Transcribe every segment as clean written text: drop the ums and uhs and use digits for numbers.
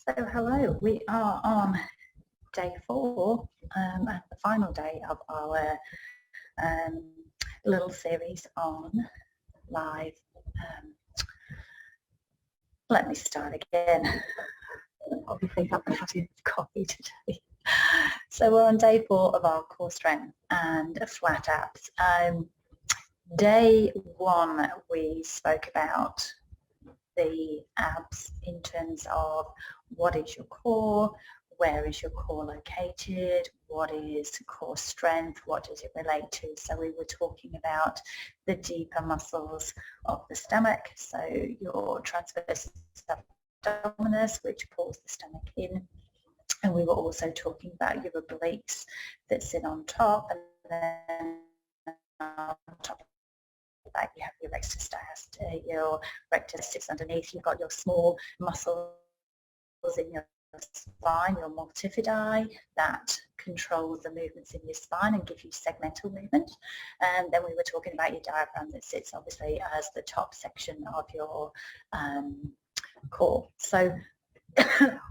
So hello, we are on day 4 and the final day of our um, little series on live. Let me start again. Obviously I've had enough coffee today. So we're on day 4 of our core strength and flat abs. Day 1 we spoke about the abs in terms of what is your core, where is your core located, what is core strength, what does it relate to. So we were talking about the deeper muscles of the stomach, so your transverse abdominis, which pulls the stomach in, and we were also talking about your obliques that sit on top, and then on top that you have your rectus diastasis, your rectus sits underneath. You've got your small muscles in your spine, your multifidi, that control the movements in your spine and give you segmental movement. And then we were talking about your diaphragm that sits obviously as the top section of your core. So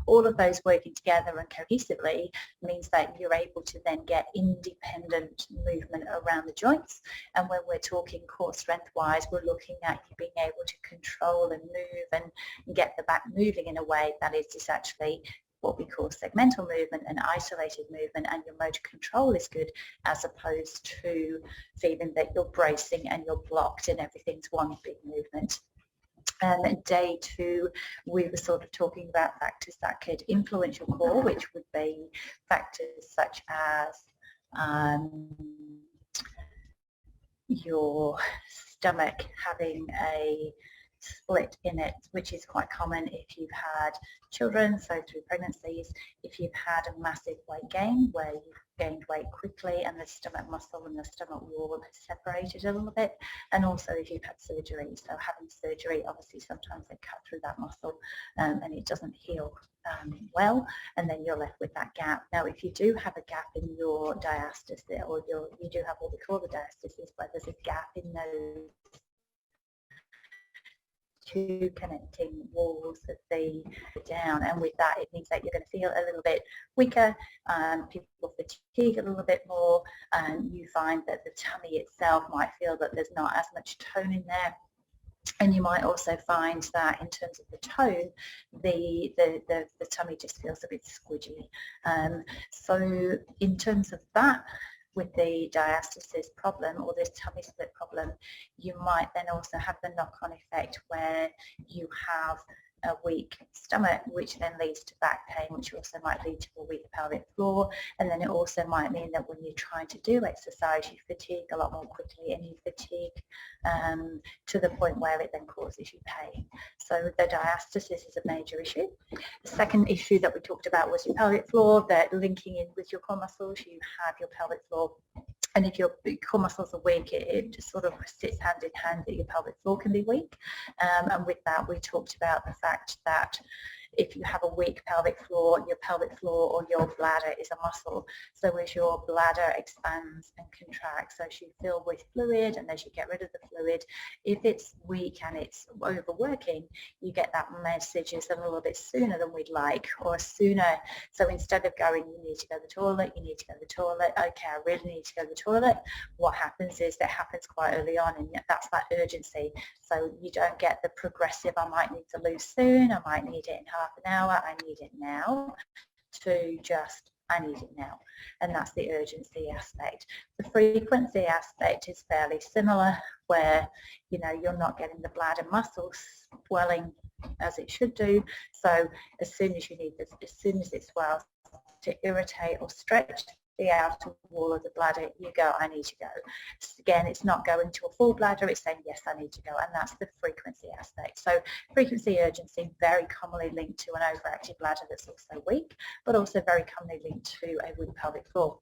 all of those working together and cohesively means that you're able to then get independent movement around the joints. And when we're talking core strength wise, we're looking at you being able to control and move and get the back moving in a way that is just actually what we call segmental movement and isolated movement, and your motor control is good, as opposed to feeling that you're bracing and you're blocked and everything's one big movement. And day 2, we were sort of talking about factors that could influence your core, which would be factors such as your stomach having a split in it, which is quite common if you've had children, so through pregnancies, if you've had a massive weight gain where you've gained weight quickly and the stomach muscle and the stomach wall have separated a little bit, and also if you've had surgery. So having surgery, obviously sometimes they cut through that muscle and it doesn't heal well, and then you're left with that gap. Now if you do have a gap in your diastasis, or you do have what we call the diastasis, where there's a gap in those two connecting walls that they down, and with that it means that you're going to feel a little bit weaker, people fatigue a little bit more, and you find that the tummy itself might feel that there's not as much tone in there. And you might also find that in terms of the tone, the tummy just feels a bit squidgy. So in terms of that, with the diastasis problem or this tummy split problem, you might then also have the knock-on effect where you have a weak stomach, which then leads to back pain, which also might lead to a weak pelvic floor. And then it also might mean that when you're trying to do exercise, you fatigue a lot more quickly, and you fatigue to the point where it then causes you pain. So the diastasis is a major issue. The second issue that we talked about was your pelvic floor, that linking in with your core muscles. You have your pelvic floor, and if your core muscles are weak, it just sort of sits hand in hand that your pelvic floor can be weak. And with that, we talked about the fact that if you have a weak pelvic floor, your pelvic floor or your bladder is a muscle. So as your bladder expands and contracts, so as you fill with fluid and as you get rid of the fluid, if it's weak and it's overworking, you get that message is a little bit sooner than we'd like, or sooner. So instead of going, you need to go to the toilet, you need to go to the toilet, okay, I really need to go to the toilet, what happens is that happens quite early on, and that's that urgency. So you don't get the progressive, I might need to lose soon, I might need it in half an hour, I need it now, to just I need it now. And that's the urgency aspect. The frequency aspect is fairly similar, where you're not getting the bladder muscles swelling as it should do. So as soon as you need this, as soon as it swells to irritate or stretch the outer wall of the bladder, you go, I need to go. Again, it's not going to a full bladder, it's saying, yes, I need to go, and that's the frequency aspect. So frequency, urgency, very commonly linked to an overactive bladder that's also weak, but also very commonly linked to a weak pelvic floor.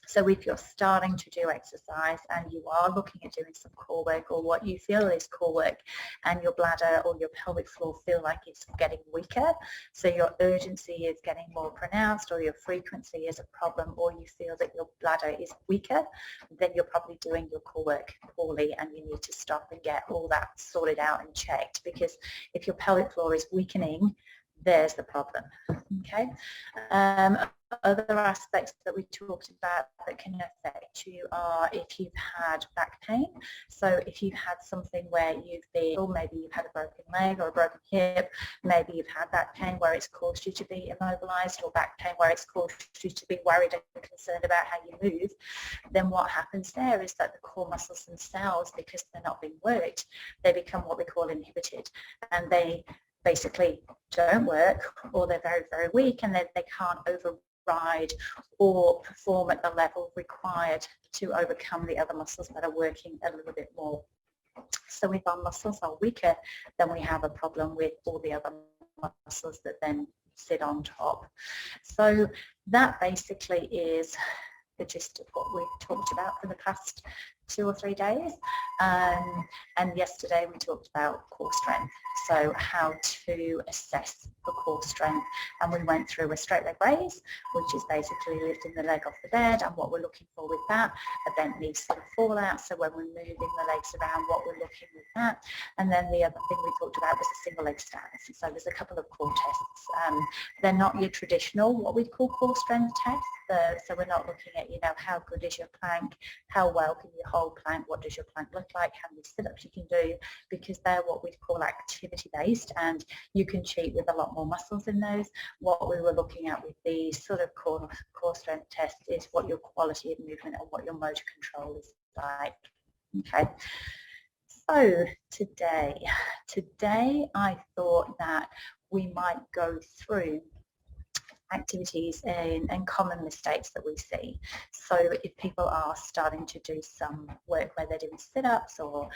So if you're starting to do exercise and you are looking at doing some core work, or what you feel is core work, and your bladder or your pelvic floor feel like it's getting weaker, so your urgency is getting more pronounced, or your frequency is a problem, or you feel that your bladder is weaker, then you're probably doing your core work poorly, and you need to stop and get all that sorted out and checked. Because if your pelvic floor is weakening, there's the problem. Okay. Other aspects that we talked about that can affect you are if you've had back pain. So if you've had something where you've been, or maybe you've had a broken leg or a broken hip, maybe you've had back pain where it's caused you to be immobilized, or back pain where it's caused you to be worried and concerned about how you move, then what happens there is that the core muscles themselves, because they're not being worked, they become what we call inhibited, and they basically don't work, or they're very, very weak, and they can't override or perform at the level required to overcome the other muscles that are working a little bit more. So if our muscles are weaker, then we have a problem with all the other muscles that then sit on top. So that basically is the gist of what we've talked about for the past 2 or 3 days. And yesterday we talked about core strength, so how to assess for core strength. And we went through a straight leg raise, which is basically lifting the leg off the bed, and what we're looking for with that, a bent knee sort of fallout, so when we're moving the legs around, what we're looking with that. And then the other thing we talked about was a single leg stance. So there's a couple of core tests. They're not your traditional, what we call core strength tests. So we're not looking at, how good is your plank, how well can you hold plank, what does your plank look like, how many sit-ups you can do, because they're what we call activity-based, and you can cheat with a lot more muscles in those. What we were looking at with the sort of core strength test is what your quality of movement and what your motor control is like. Okay. So today I thought that we might go through activities and common mistakes that we see. So if people are starting to do some work where they're doing sit-ups or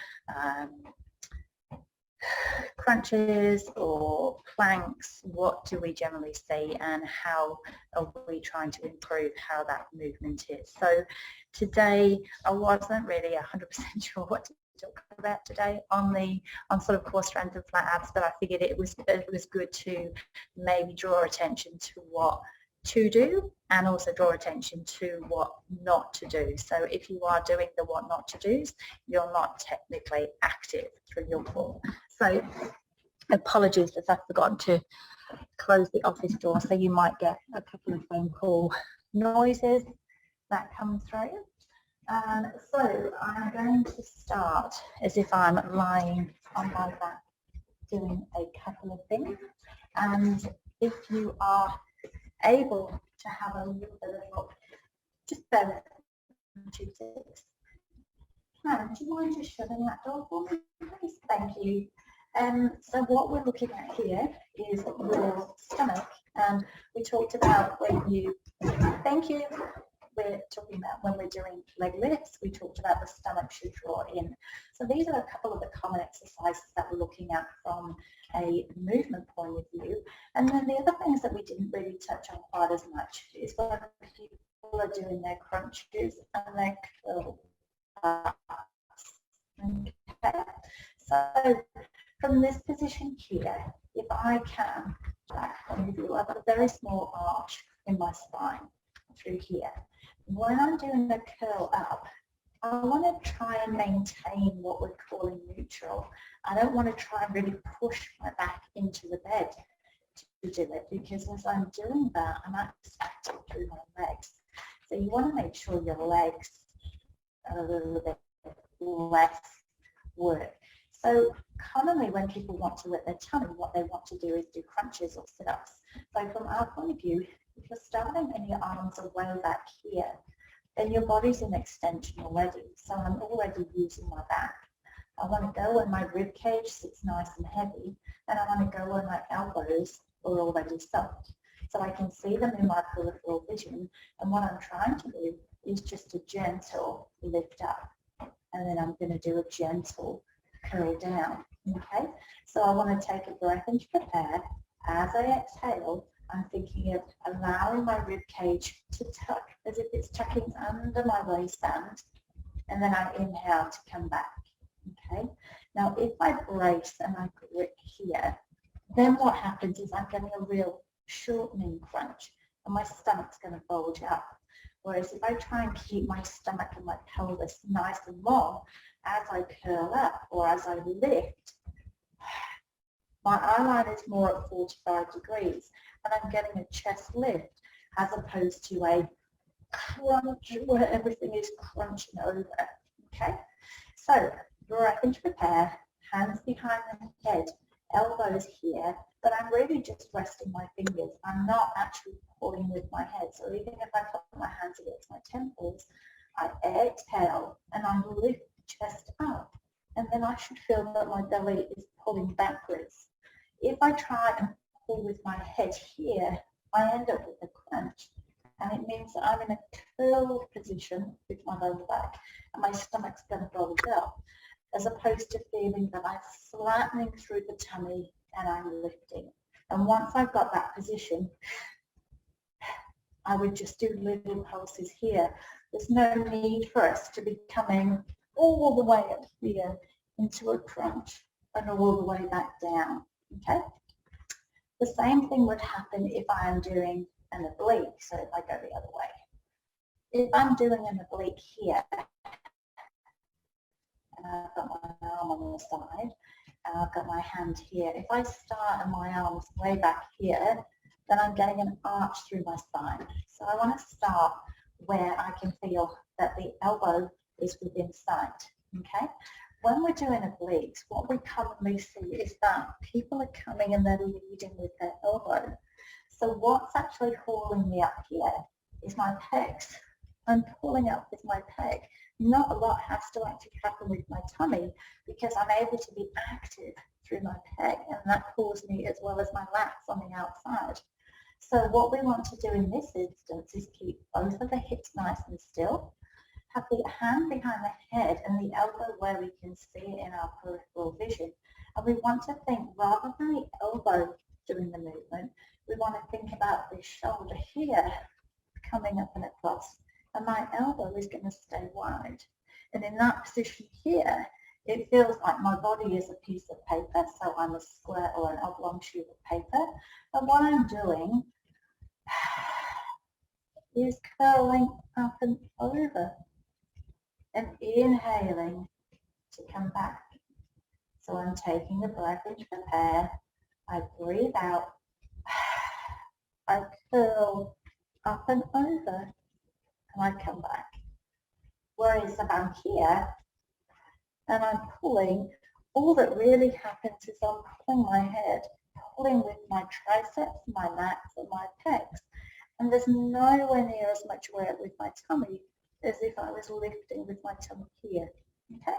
crunches or planks, what do we generally see, and how are we trying to improve how that movement is? So today I wasn't really 100% sure what to talk about today on sort of core strength and flat abs, but I figured it was good to maybe draw attention to what to do and also draw attention to what not to do. So if you are doing the what not to do's, you're not technically active through your core. So apologies if I've forgotten to close the office door, so you might get a couple of phone call noises that come through. So I'm going to start as if I'm lying on my back doing a couple of things, and if you are able to have a little bit of look, just bear with me 2 seconds. Hannah, do you mind just shutting that door for me, please? Thank you. So what we're looking at here is your stomach, and we talked about when you, thank you, we're talking about when we're doing leg lifts, we talked about the stomach should draw in. So these are a couple of the common exercises that we're looking at from a movement point of view. And then the other things that we didn't really touch on quite as much is when people are doing their crunches and their curl ups. Okay. So from this position here, if I can, I have a very small arch in my spine through here. When I'm doing the curl up, I want to try and maintain what we're calling neutral. I don't want to try and really push my back into the bed to do it, because as I'm doing that, I'm actually acting through my legs. So you want to make sure your legs are a little bit less work. So commonly when people want to work their tummy, what they want to do is do crunches or sit-ups. So from our point of view, if you're starting and your arms are way back here, then your body's in extension already. So I'm already using my back. I want to go when my rib cage sits nice and heavy, and I want to go when my elbows are already soft. So I can see them in my peripheral vision, and what I'm trying to do is just a gentle lift up, and then I'm going to do a gentle curl down. Okay, so I want to take a breath into the air. As I exhale, I'm thinking of allowing my rib cage to tuck as if it's tucking under my waistband, and then I inhale to come back. Okay, now if I brace and I grip here, then what happens is I'm getting a real shortening crunch, and my stomach's going to bulge up. Whereas if I try and keep my stomach and my pelvis nice and long as I curl up or as I lift, My eye line is more at 45 degrees and I'm getting a chest lift as opposed to a crunch where everything is crunching over. Okay, so breath into prepare, hands behind the head, elbows here, but I'm really just resting my fingers. I'm not actually pulling with my head. So even if I put my hands against my temples, I exhale and I lift the chest up. And then I should feel that my belly is pulling backwards. If I try and pull with my head here, I end up with a crunch. And it means that I'm in a curled position with my lower back and my stomach's going to bulge up, as opposed to feeling that I'm flattening through the tummy and I'm lifting. And once I've got that position, I would just do little pulses here. There's no need for us to be coming all the way up here into a crunch and all the way back down, okay? The same thing would happen if I am doing an oblique, so if I go the other way. If I'm doing an oblique here, and I've got my arm on the side, and I've got my hand here, if I start and my arm's way back here, then I'm getting an arch through my spine. So I want to start where I can feel that the elbow is within sight, okay? When we're doing obliques, what we commonly see is that people are coming and they're leading with their elbow. So what's actually hauling me up here is my pecs. I'm pulling up with my pec. Not a lot has to actually happen with my tummy because I'm able to be active through my pec, and that pulls me as well as my lats on the outside. So what we want to do in this instance is keep both of the hips nice and still, have the hand behind the head and the elbow where we can see it in our peripheral vision. And we want to think, rather than the elbow doing the movement, we want to think about this shoulder here coming up and across, and my elbow is going to stay wide. And in that position here, it feels like my body is a piece of paper, so I'm a square or an oblong sheet of paper. And what I'm doing is curling up and over and inhaling to come back. So I'm taking a breath in to prepare. I breathe out. I curl up and over and I come back. Whereas if I'm here and I'm pulling, all that really happens is I'm pulling my head, pulling with my triceps, my lats and my pecs. And there's nowhere near as much work with my tummy as if I was lifting with my tummy here, okay?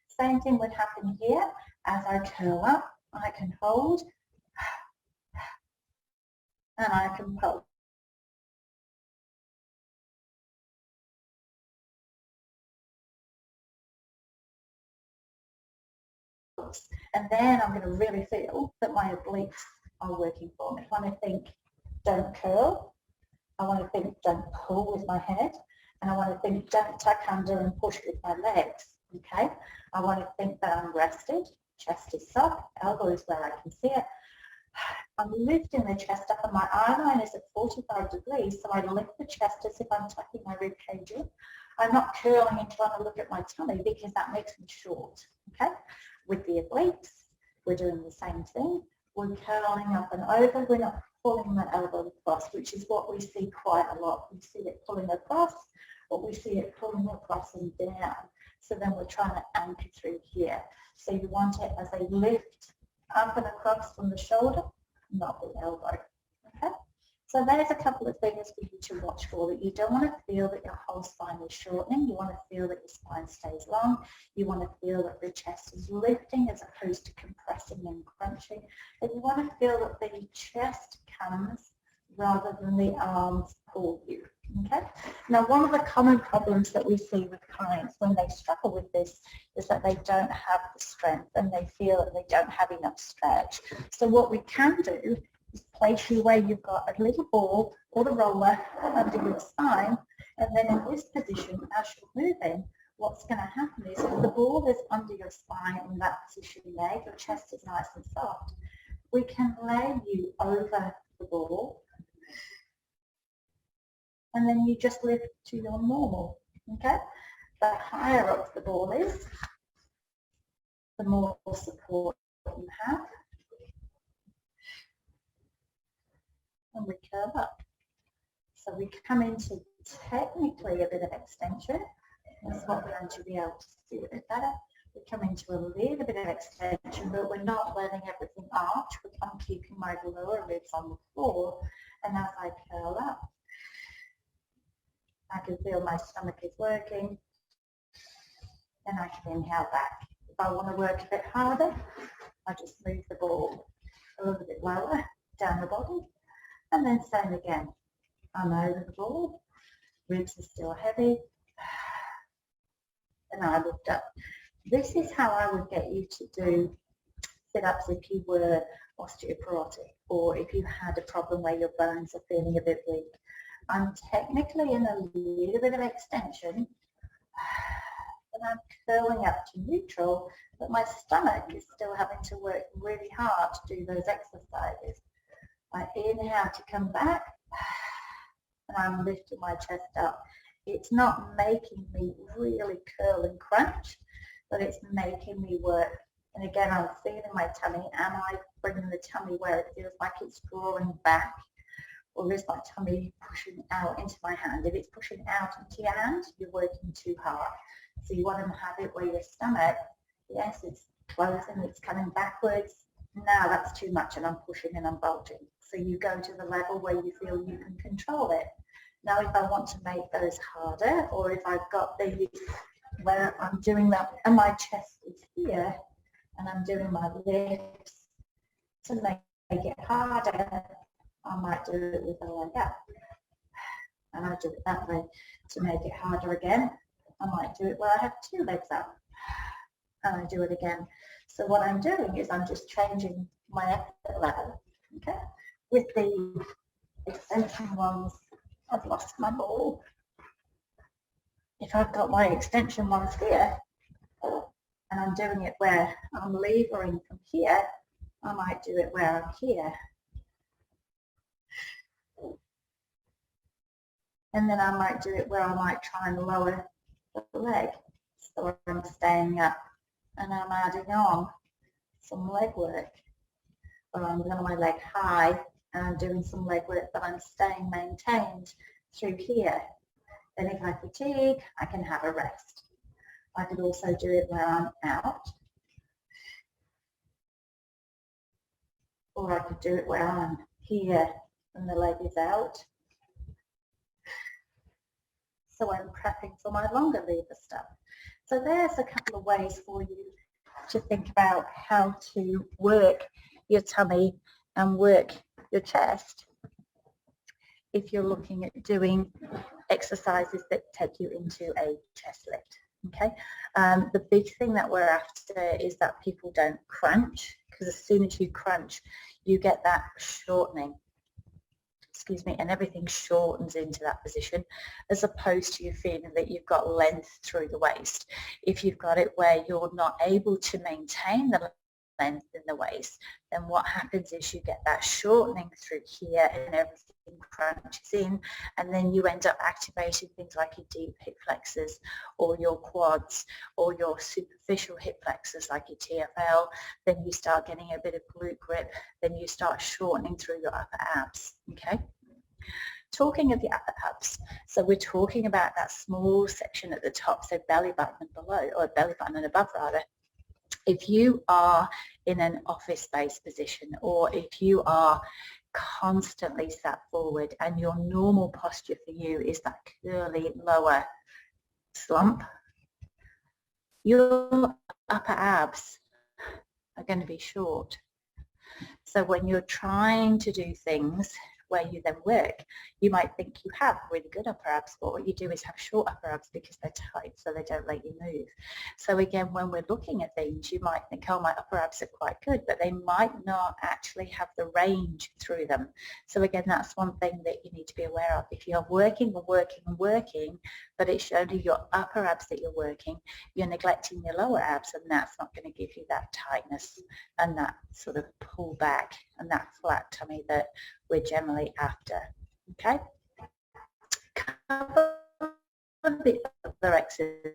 Same thing would happen here. As I curl up, I can hold and I can pull. And then I'm going to really feel that my obliques are working for me. I want to think, don't curl. I want to think, don't pull with my head. And I want to think, don't tuck under and push with my legs. Okay? I want to think that I'm rested, chest is soft, elbow is where I can see it. I'm lifting the chest up and my eye line is at 45 degrees, so I lift the chest as if I'm tucking my rib cage in. I'm not curling and trying to look at my tummy because that makes me short. Okay? With the obliques, we're doing the same thing. We're curling up and over. We're not pulling the elbow across, which is what we see quite a lot. We see it pulling across, or we see it pulling across and down. So then we're trying to anchor through here. So you want it as a lift up and across from the shoulder, not the elbow. Okay? So there's a couple of things for you to watch for. That you don't want to feel that your whole spine is shortening. You want to feel that your spine stays long. You want to feel that the chest is lifting as opposed to compressing and crunching. And you want to feel that the chest comes rather than the arms pull you. Okay. Now, one of the common problems that we see with clients when they struggle with this is that they don't have the strength and they feel that they don't have enough stretch. So what we can do is place you where you've got a little ball or the roller under your spine, and then in this position, as you're moving, what's going to happen is if the ball is under your spine in that position there, your chest is nice and soft, we can lay you over the ball, and then you just lift to your normal, okay? The higher up the ball is, the more support you have. and we curl up. So we come into technically a bit of extension. That's what we're going to be able to see a bit better. We come into a little bit of extension, but we're not letting everything arch. I'm keeping my lower ribs on the floor, and as I curl up, I can feel my stomach is working, then I can inhale back. If I want to work a bit harder, I just move the ball a little bit lower down the body, and then same again. I'm over the ball, ribs are still heavy, and I lift up. This is how I would get you to do sit-ups if you were osteoporotic, or if you had a problem where your bones are feeling a bit weak. I'm technically in a little bit of extension, and I'm curling up to neutral, but my stomach is still having to work really hard to do those exercises. I inhale to come back, and I'm lifting my chest up. It's not making me really curl and crunch, but it's making me work. And again, I'm feeling my tummy. Am I bringing the tummy where it feels like it's drawing back? Or is my tummy pushing out into my hand? If it's pushing out into your hand, you're working too hard. So you want to have it where your stomach, yes, it's closing, it's coming backwards. Now that's too much and I'm pushing and I'm bulging. So you go to the level where you feel you can control it. Now if I want to make those harder, or if I've got these where I'm doing that and my chest is here and I'm doing my lifts to make it harder, I might do it with a leg up. And I do it that way to make it harder again. I might do it where I have two legs up. And I do it again. So what I'm doing is I'm just changing my effort level. Okay? With the extension ones, I've lost my ball. If I've got my extension ones here, and I'm doing it where I'm levering from here, I might do it where I'm here. And then I might do it where I might try and lower the leg. So I'm staying up and I'm adding on some leg work. Or I'm got my leg high and I'm doing some leg work, but I'm staying maintained through here. Then if I fatigue, I can have a rest. I could also do it where I'm out. Or I could do it where I'm here and the leg is out. So I'm prepping for my longer lever stuff. So there's a couple of ways for you to think about how to work your tummy and work your chest if you're looking at doing exercises that take you into a chest lift. Okay, the big thing that we're after is that people don't crunch, because as soon as you crunch, you get that shortening. Excuse me, and everything shortens into that position, as opposed to you feeling that you've got length through the waist. If you've got it where you're not able to maintain the length in the waist, then what happens is you get that shortening through here and everything crunches in, and then you end up activating things like your deep hip flexors or your quads or your superficial hip flexors like your TFL. Then you start getting a bit of glute grip, then you start shortening through your upper abs. Okay, talking of the upper abs, so we're talking about that small section at the top, so belly button and below, or belly button and above rather. If you are in an office-based position, or if you are constantly sat forward and your normal posture for you is that curly lower slump, your upper abs are going to be short. So when you're trying to do things where you then work, you might think you have really good upper abs, but what you do is have short upper abs because they're tight, so they don't let you move. So again, when we're looking at things, you might think, oh, my upper abs are quite good, but they might not actually have the range through them. So again, that's one thing that you need to be aware of. If you're working and working and working, but it's only your upper abs that you're working, you're neglecting your lower abs, and that's not going to give you that tightness and that sort of pull back and that flat tummy that we're generally after. Okay, couple of the other exercises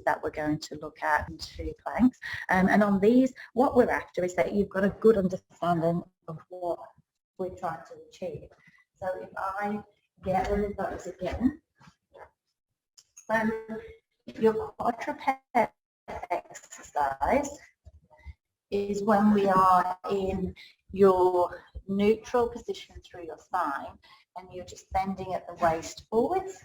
that we're going to look at in 2 planks, and on these what we're after is that you've got a good understanding of what we're trying to achieve. So if I get rid of those again, so your quadruped exercise is when we are in your neutral position through your spine and you're just bending at the waist forwards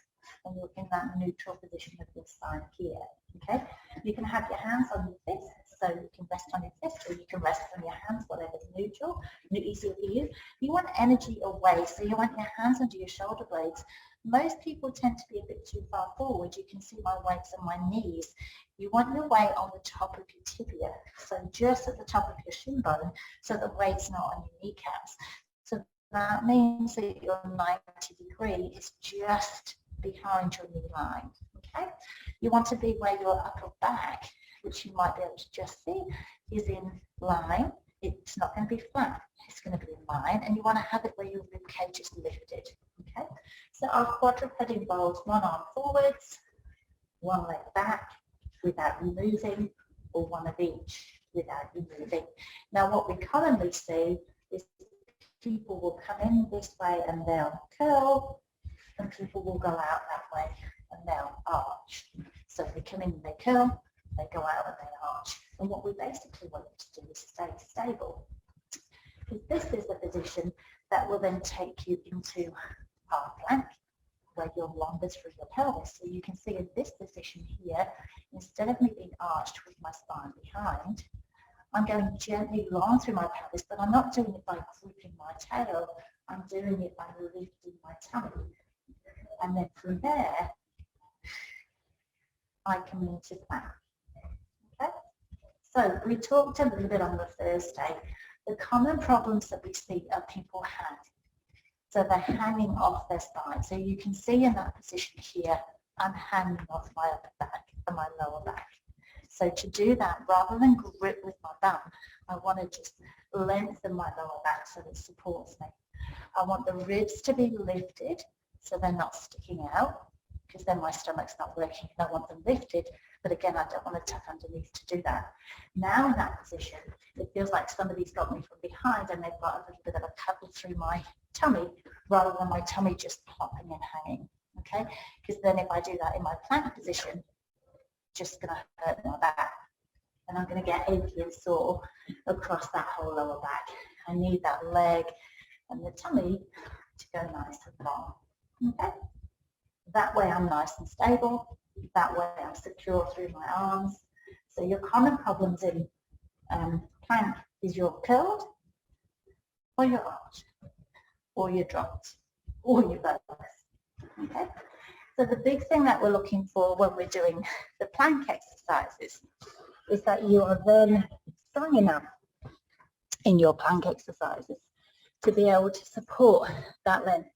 and you're in that neutral position of your spine here. Okay, you can have your hands on your fists, so you can rest on your fist or you can rest on your hands, whatever's neutral, easier for you. You want energy away, so you want your hands under your shoulder blades. Most people tend to be a bit too far forward. You can see my weights on my knees. You want your weight on the top of your tibia, so just at the top of your shin bone, so the weight's not on your kneecaps. So that means that your 90 degree is just behind your knee line. Okay, you want to be where your upper back, which you might be able to just see, is in line. It's not going to be flat, it's going to be in line, and you want to have it where your rib cage is lifted. Okay, so our quadruped involves one arm forwards, one leg back without you moving, or one of each without you moving. Now what we commonly see is people will come in this way and they'll curl, and people will go out that way and they'll arch. So they come in and they curl, they go out and they arch. And what we basically want you to do is stay stable. Because this is the position that will then take you into our plank, where you're longer through your pelvis. So you can see in this position here, instead of me being arched with my spine behind, I'm going gently long through my pelvis, but I'm not doing it by gripping my tail. I'm doing it by lifting my tummy. And then from there, I come into plank. Okay? So we talked a little bit on the Thursday. The common problems that we see are people hang. So they're hanging off their spine. So you can see in that position here, I'm hanging off my upper back and my lower back. So to do that, rather than grip with my bum, I want to just lengthen my lower back so that it supports me. I want the ribs to be lifted so they're not sticking out, because then my stomach's not working and I want them lifted, but again, I don't want to tuck underneath to do that. Now in that position, it feels like somebody's got me from behind and they've got a little bit of a cuddle through my tummy rather than my tummy just plopping and hanging, okay? Because then if I do that in my plank position, it's just going to hurt my back and I'm going to get achy and sore across that whole lower back. I need that leg and the tummy to go nice and long, okay? That way I'm nice and stable. That way I'm secure through my arms. So your common problems in plank is you're curled, or you're arched, or you're dropped, or you're both. Okay? So the big thing that we're looking for when we're doing the plank exercises is that you are then strong enough in your plank exercises to be able to support that length.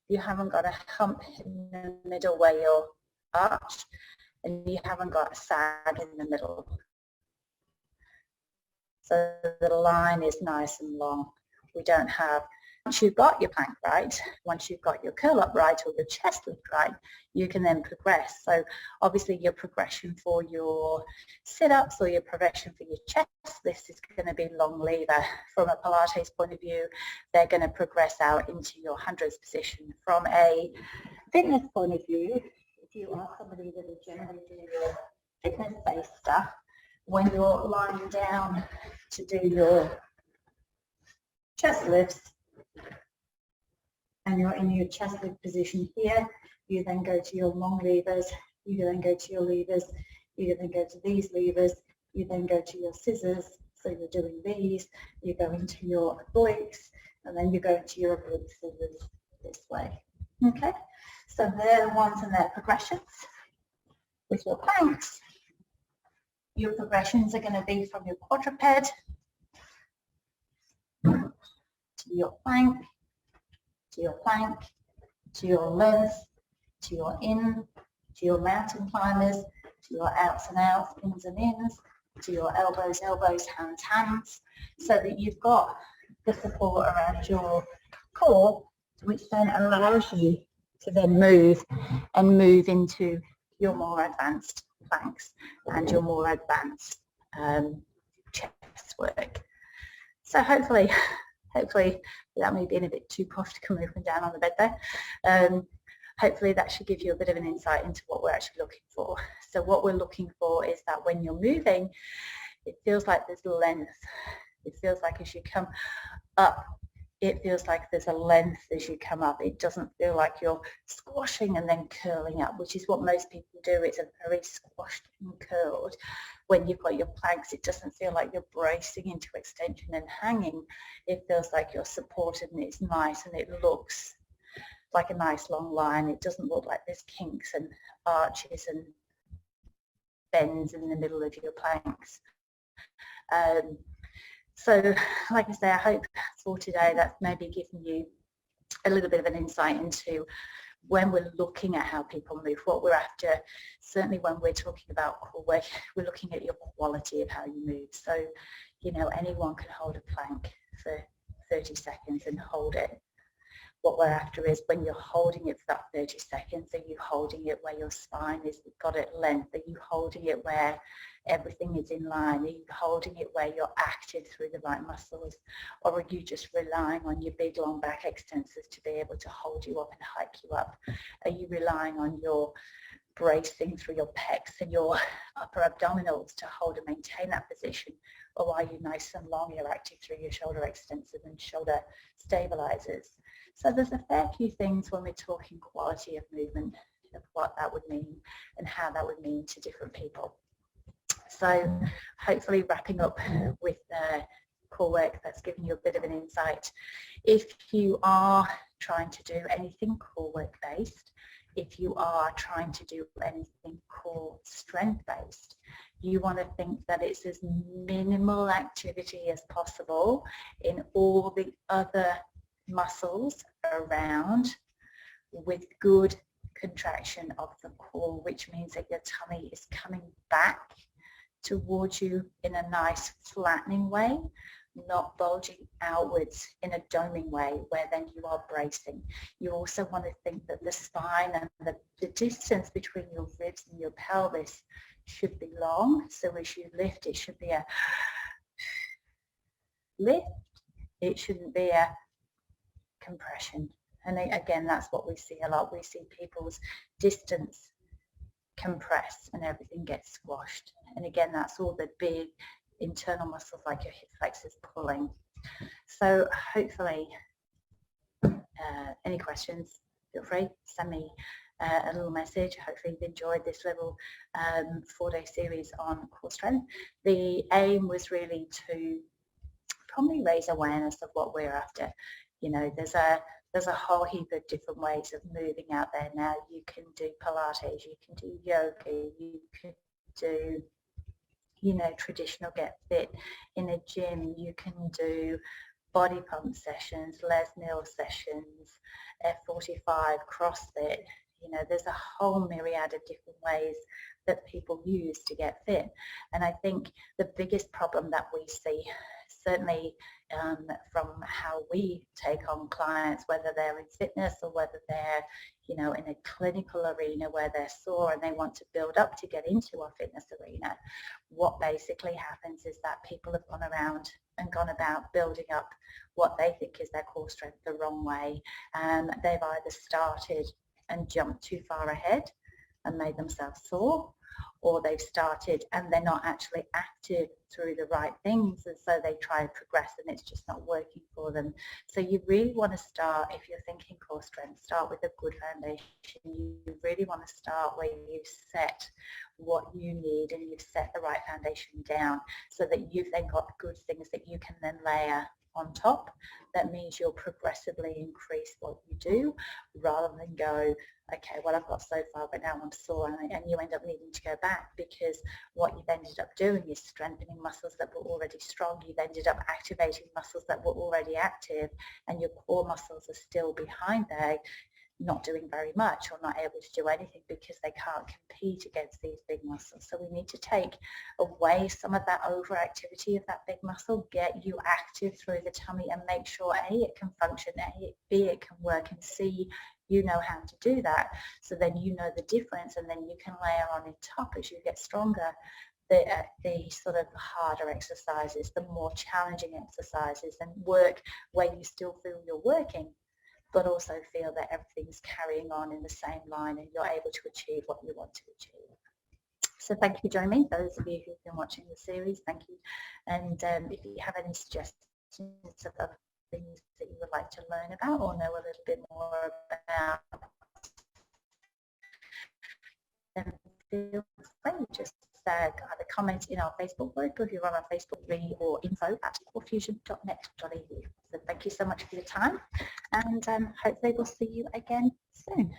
You haven't got a hump in the middle where you're arched, and you haven't got a sag in the middle. So the line is nice and long. We don't have, once you've got your plank right, once you've got your curl up right or your chest lift right, you can then progress. So obviously your progression for your sit-ups or your progression for your chest lift is going to be long lever. From a Pilates point of view, they're going to progress out into your hundreds position. From a fitness point of view, if you are somebody that is generally doing your fitness-based stuff, when you're lying down to do your chest lifts and you're in your chest lift position here, you then go to your long levers, you then go to your levers, you then go to these levers, you then go to your scissors, so you're doing these, you go into your obliques, and then you go into your oblique scissors this way. Okay, so they're the ones and their progressions. With your planks, your progressions are going to be from your quadruped to your plank, to your plank, to your length, to your in, to your mountain climbers, to your outs and outs, ins and ins, to your elbows, elbows, hands, hands, so that you've got the support around your core, which then allows you to then move into your more advanced planks and your more advanced chest work. So hopefully hopefully, without me being a bit too posh to come up and down on the bed there, hopefully that should give you a bit of an insight into what we're actually looking for. So what we're looking for is that when you're moving, it feels like there's length. It feels like as you come up, it feels like there's a length as you come up. It doesn't feel like you're squashing and then curling up, which is what most people do. It's a very squashed and curled. When you've got your planks, it doesn't feel like you're bracing into extension and hanging. It feels like you're supported and it's nice and it looks like a nice long line. It doesn't look like there's kinks and arches and bends in the middle of your planks. So like I say, I hope for today that's maybe given you a little bit of an insight into when we're looking at how people move, what we're after. Certainly when we're talking about core work, we're looking at your quality of how you move. So, you know, anyone can hold a plank for 30 seconds and hold it. What we're after is when you're holding it for that 30 seconds, are you holding it where your spine is got at length? Are you holding it where everything is in line? Are you holding it where you're active through the right muscles? Or are you just relying on your big long back extensors to be able to hold you up and hike you up? Are you relying on your bracing through your pecs and your upper abdominals to hold and maintain that position? Or are you nice and long, you're active through your shoulder extensors and shoulder stabilizers? So there's a fair few things when we're talking quality of movement of what that would mean and how that would mean to different people. So hopefully wrapping up with core work, that's given you a bit of an insight. If you are trying to do anything core work based, if you are trying to do anything core strength based, you want to think that it's as minimal activity as possible in all the other muscles around with good contraction of the core, which means that your tummy is coming back towards you in a nice flattening way, not bulging outwards in a doming way where then you are bracing. You also want to think that the spine and the distance between your ribs and your pelvis should be long. So as you lift, it should be a lift. It shouldn't be a compression. And again, that's what we see a lot. We see people's distance compress and everything gets squashed. And again, that's all the big internal muscles like your hip flexors pulling. So hopefully, any questions, feel free, send me a little message. Hopefully you've enjoyed this little 4-day series on core strength. The aim was really to probably raise awareness of what we're after. You know, there's a whole heap of different ways of moving out there now. You can do Pilates, you can do yoga, you could do, you know, traditional get fit in a gym, you can do body pump sessions, Les Mills sessions, F45, CrossFit. You know, there's a whole myriad of different ways that people use to get fit. And I think the biggest problem that we see, certainly from how we take on clients, whether they're in fitness or whether they're, you know, in a clinical arena where they're sore and they want to build up to get into our fitness arena, what basically happens is that people have gone around and gone about building up what they think is their core strength the wrong way. They've either started and jumped too far ahead and made themselves sore, or they've started and they're not actually active through the right things, and so they try and progress and it's just not working for them. So you really want to start, if you're thinking core strength, start with a good foundation. You really want to start where you've set what you need and you've set the right foundation down so that you've then got good things that you can then layer on top. That means you'll progressively increase what you do rather than go, okay, well, I've got so far, but now I'm sore, and you end up needing to go back, because what you've ended up doing is strengthening muscles that were already strong. You've ended up activating muscles that were already active, and your core muscles are still behind there, not doing very much or not able to do anything because they can't compete against these big muscles. So we need to take away some of that overactivity of that big muscle, get you active through the tummy and make sure A, it can function, B, it can work, and C, you know how to do that. So then you know the difference, and then you can layer on in top as you get stronger the sort of harder exercises, the more challenging exercises, and work where you still feel you're working, but also feel that everything's carrying on in the same line and you're able to achieve what you want to achieve. So thank you for joining me. Those of you who've been watching the series, thank you. And if you have any suggestions of other things that you would like to learn about or know a little bit more about, then feel free, just either comment in our Facebook group, or if you're on our Facebook group, or info@allfusion.net.eu. So thank you so much for your time, and hopefully we'll see you again soon.